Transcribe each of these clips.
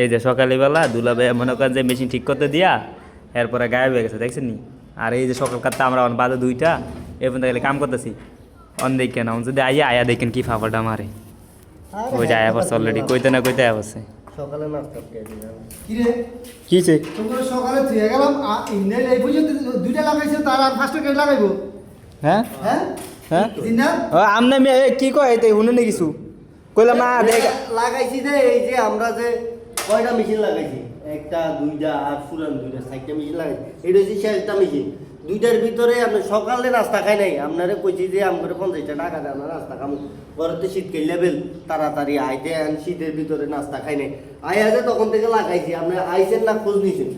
এই যে সকালবেলা দুলাভাই মনে করেন যে মেশিন ঠিক করতে দিয়া এরপরে গায়েব হয়ে গেছে দেখছেন নি। আর এই যে সকাল কাটতে আমরা বাজে 2টা এরপর গেলে কাম করতেছি অন দেখেন যদি আয়া দেখেন কি ফাফাটা মারে ওই যে আয়া পড়ছে অলরেডি কইতে না কইতে আয়া পড়ছে সকালে নাস্তা খেয়ে দিলাম কি রে কিছে তোমরা সকালে থুয়ে গেলাম ইন্ডিয়ান এই পর্যন্ত 2টা লাগাইছে তার আর 5টা কেটে লাগাইবো হ্যাঁ হ্যাঁ হ্যাঁ জিনা আমনে কি কয় এই শুনে নি কিছু কইলাম না দেখ লাগাইছি যে এই যে আমরা যে কয়টা মেশিন লাগাইছি একটা দুইটা আর পুরান দুইটা 4টা মেশিন লাগাইছি এটা হচ্ছে শেষটা মেশিন 2টার ভিতরে আপনি সকালে নাস্তা খাই নাই আপনারে কইছি যে আমাদের 50 টাকা দেন নাস্তা খাম ঘরেতে শীতকাল লেভেল তাড়াতাড়ি আইতে আন শীতের ভিতরে নাস্তা খাই নাই আইয়া যে তখন থেকে লাগাইছি আপনি আইছেন না খোঁজ নিছেন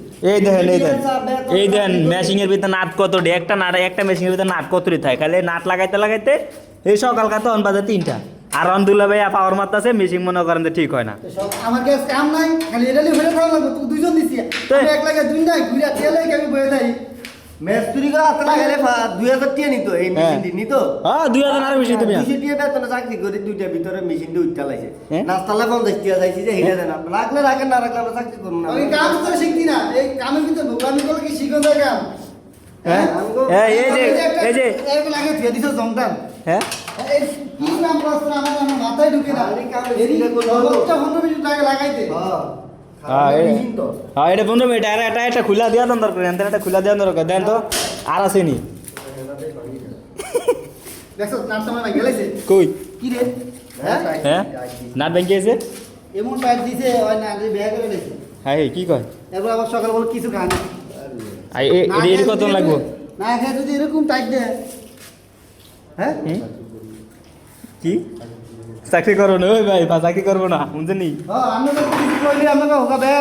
এই দেন মেশিনের ভিতরে নাট কত একটা মেশিনের ভিতরে নাট কতরি থাকে খালি নাট লাগাইতে লাগাইতে এই সকাল কাতে অন বাজে 3টা আর অন্দুলা ভাই পাওয়ার মারতাছে মেশিন মনে করেন যে ঠিক হয় না আমার কাছে কাম নাই খালি এটা লিখে ভালো লাগবে তুই দুইজন দিছি আমি এক লাগে দুই নাই ঘুরে তেলে আমি বয়ে যাই মেস্তুরি করে হাতে লাগালে 2000 টাকা নিত এই মেশিনটি নিত হ্যাঁ 2000 আর বেশি তুমি 200 টাকা বেতনে চাকরি করে 2টার ভিতরে মেশিনটি উঠতে লাইছে নাস্তালে 50 টাকা যাইছি যে হেডে দেন লাগলে রাখেন না রাখলে আমরা চাকরি করব না আমি কাম তো শিখতি না এই কামে কিন্তু ভোগামি করে কি শিখো না কাম হ্যাঁ এই যে এক লাগে থিয়ে দিছো জংটান হ্যাঁ এই কি কাম করছ আমার মাথায় ঢুকে না খালি কাম এরি শিখে করব। সর্বোচ্চ 15 মিনিট লাগে লাগাইতে হ্যাঁ মেশিন তো হ্যাঁ এটা 15 মিনিট আর এটা খুলা দিয়া দেন দরকার এটা খুলা দিয়া দরকার দেন তো আর আসেনি দেখছো নাট সময় না গেলাইছে কই কি রে হ্যাঁ হ্যাঁ নাট ব্যাংকে আছে এমন পাইপ দিছে ওই না যে বিয়া করে দিছে হ্যাঁ কি কয় এরপর আবার সকাল বল কিছু খান এর কত লাগবো না খেয়ে যদি এরকম টাইট দেয় হ্যাঁ কি চাকরি করবো না ওই ভাই চাকরি করবো না বুঝছেন নি আমরা তো কিছু কইলে আমরা হোকা বেয়া